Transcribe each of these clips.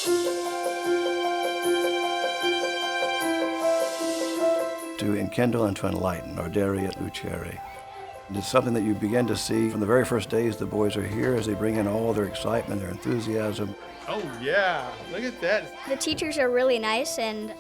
To enkindle and to enlighten, ardere et lucere. It's something that you begin to see from the very first days the boys are here as they bring in all their excitement, their enthusiasm. Oh yeah, look at that. The teachers are really nice and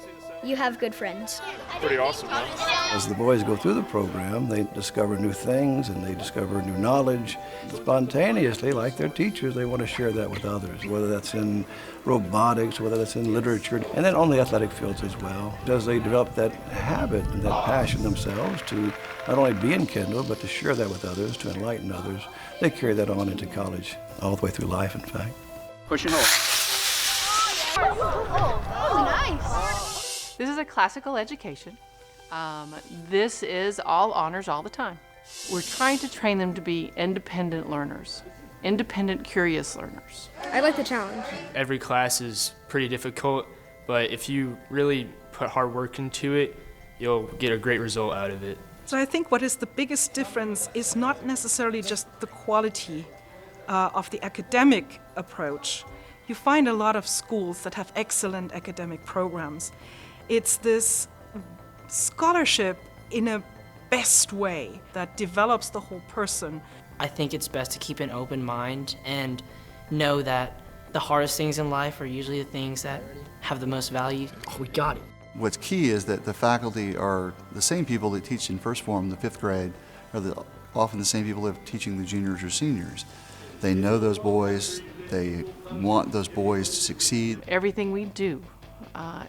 you have good friends. Pretty awesome, huh? As the boys go through the program, they discover new things and they discover new knowledge. Spontaneously, like their teachers, they want to share that with others, whether that's in robotics, whether that's in literature, and then on the athletic fields as well. As they develop that habit and that passion themselves to not only be enkindled, but to share that with others, to enlighten others, they carry that on into college, all the way through life, in fact. Push and hold. Oh, nice. This is a classical education. This is all honors all the time. We're trying to train them to be independent learners, independent, curious learners. I like the challenge. Every class is pretty difficult, but if you really put hard work into it, you'll get a great result out of it. So I think what is the biggest difference is not necessarily just the quality of the academic approach. You find a lot of schools that have excellent academic programs. It's this scholarship in a best way that develops the whole person. I think it's best to keep an open mind and know that the hardest things in life are usually the things that have the most value. Oh, we got it. What's key is that the faculty are the same people that teach in first form, the 5th grade, are often the same people that are teaching the juniors or seniors. They know those boys, they want those boys to succeed. Everything we do,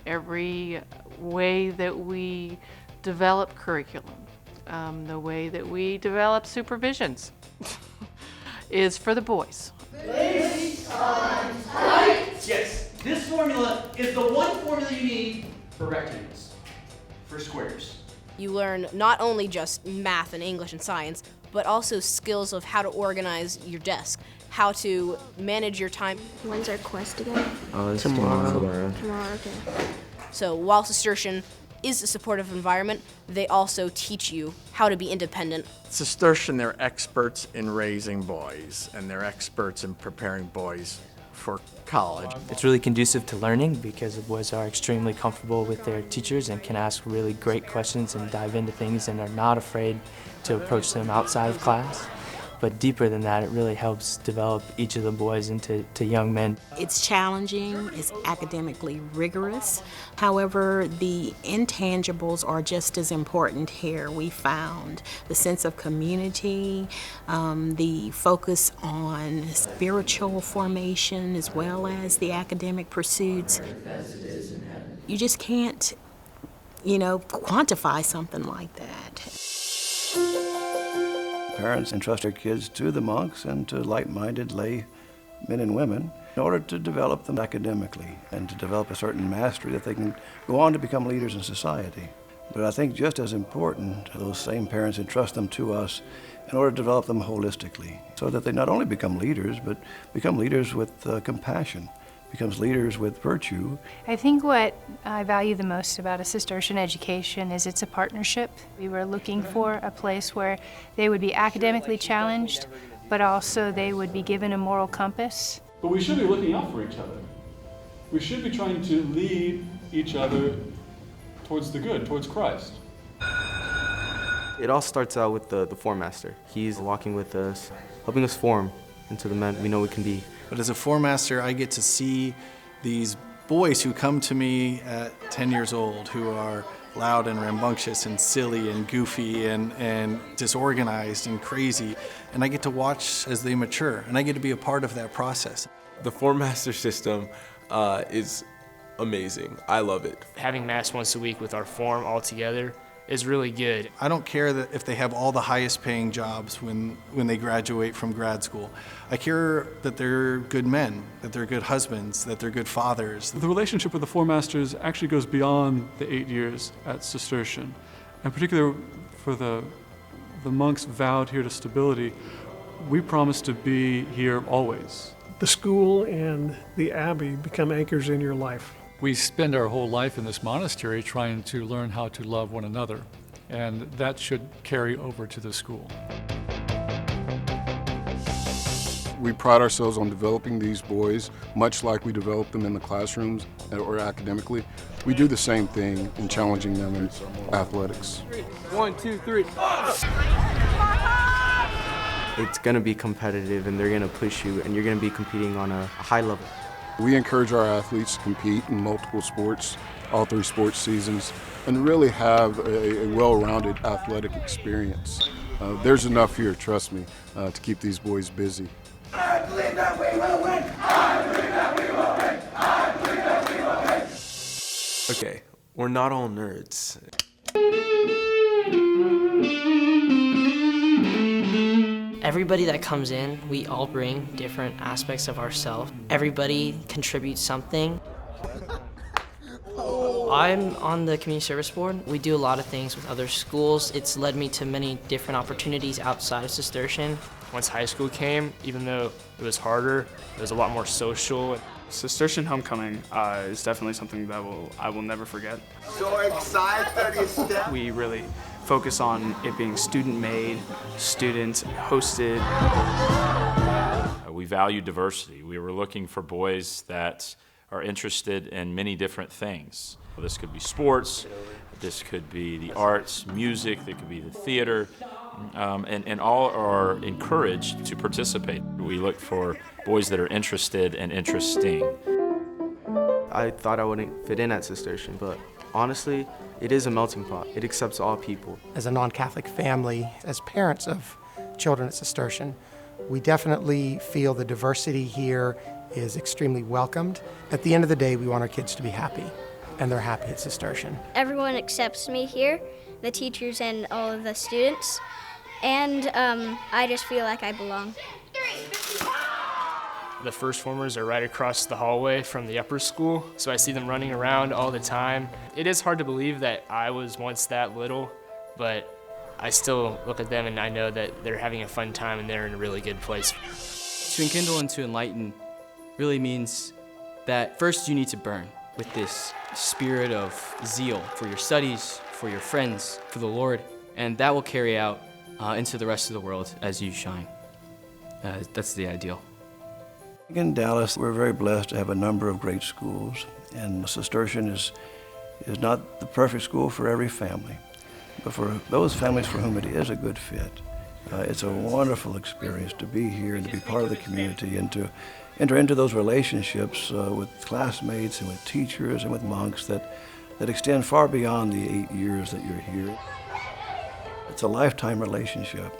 every way that we develop curriculum, the way that we develop supervisions is for the boys. Yes, this formula is the one formula you need for rectangles, for squares. You learn not only just math and English and science, but also skills of how to organize your desk, how to manage your time. When's our quest again? It's tomorrow. Tomorrow, okay. So while Cistercian is a supportive environment, they also teach you how to be independent. Cistercian, they're experts in raising boys, and they're experts in preparing boys for college. It's really conducive to learning because the boys are extremely comfortable with their teachers and can ask really great questions and dive into things and are not afraid to approach them outside of class. But deeper than that, it really helps develop each of the boys into young men. It's challenging, it's academically rigorous. However, the intangibles are just as important here. We found the sense of community, the focus on spiritual formation as well as the academic pursuits. You just can't, quantify something like that. Parents entrust their kids to the monks and to like-minded lay men and women in order to develop them academically and to develop a certain mastery that they can go on to become leaders in society. But I think just as important, those same parents entrust them to us in order to develop them holistically so that they not only become leaders, but become leaders with compassion, becomes leaders with virtue. I think what I value the most about a Cistercian education is it's a partnership. We were looking for a place where they would be academically challenged, but also they would be given a moral compass. But we should be looking out for each other. We should be trying to lead each other towards the good, towards Christ. It all starts out with the form master. He's walking with us, helping us form into the men we know we can be. But as a form master, I get to see these boys who come to me at 10 years old who are loud and rambunctious and silly and goofy and disorganized and crazy. And I get to watch as they mature, and I get to be a part of that process. The form master system is amazing. I love it. Having mass once a week with our form all together is really good. I don't care that if they have all the highest paying jobs when they graduate from grad school. I care that they're good men, that they're good husbands, that they're good fathers. The relationship with the Four Masters actually goes beyond the 8 years at Cistercian. In particular, for the monks vowed here to stability, we promise to be here always. The school and the abbey become anchors in your life. We spend our whole life in this monastery trying to learn how to love one another, and that should carry over to the school. We pride ourselves on developing these boys, much like we develop them in the classrooms or academically. We do the same thing in challenging them in athletics. 1, 2, 3. It's going to be competitive, and they're going to push you, and you're going to be competing on a high level. We encourage our athletes to compete in multiple sports, all 3 sports seasons, and really have a well-rounded athletic experience. There's enough here, trust me, to keep these boys busy. I believe that we will win! I believe that we will win! I believe that we will win! Okay, we're not all nerds. Everybody that comes in, we all bring different aspects of ourselves. Everybody contributes something. I'm on the community service board. We do a lot of things with other schools. It's led me to many different opportunities outside of Cistercian. Once high school came, even though it was harder, it was a lot more social. Cistercian homecoming is definitely something that I will never forget. So excited! We really focus on it being student-made, student-hosted. We value diversity. We were looking for boys that are interested in many different things. Well, this could be sports, this could be the arts, music, it could be the theater, and all are encouraged to participate. We look for boys that are interested and interesting. I thought I wouldn't fit in at Cistercian, but honestly, it is a melting pot. It accepts all people. As a non-Catholic family, as parents of children at Cistercian, we definitely feel the diversity here is extremely welcomed. At the end of the day, we want our kids to be happy, and they're happy at Cistercian. Everyone accepts me here, the teachers and all of the students, and I just feel like I belong. The first formers are right across the hallway from the upper school, so I see them running around all the time. It is hard to believe that I was once that little, but I still look at them and I know that they're having a fun time and they're in a really good place. To enkindle and to enlighten really means that first you need to burn with this spirit of zeal for your studies, for your friends, for the Lord, and that will carry out into the rest of the world as you shine. That's the ideal. In Dallas, we're very blessed to have a number of great schools, and Cistercian is not the perfect school for every family, but for those families for whom it is a good fit, it's a wonderful experience to be here and to be part of the community and to enter into those relationships with classmates and with teachers and with monks that extend far beyond the 8 years that you're here. It's a lifetime relationship.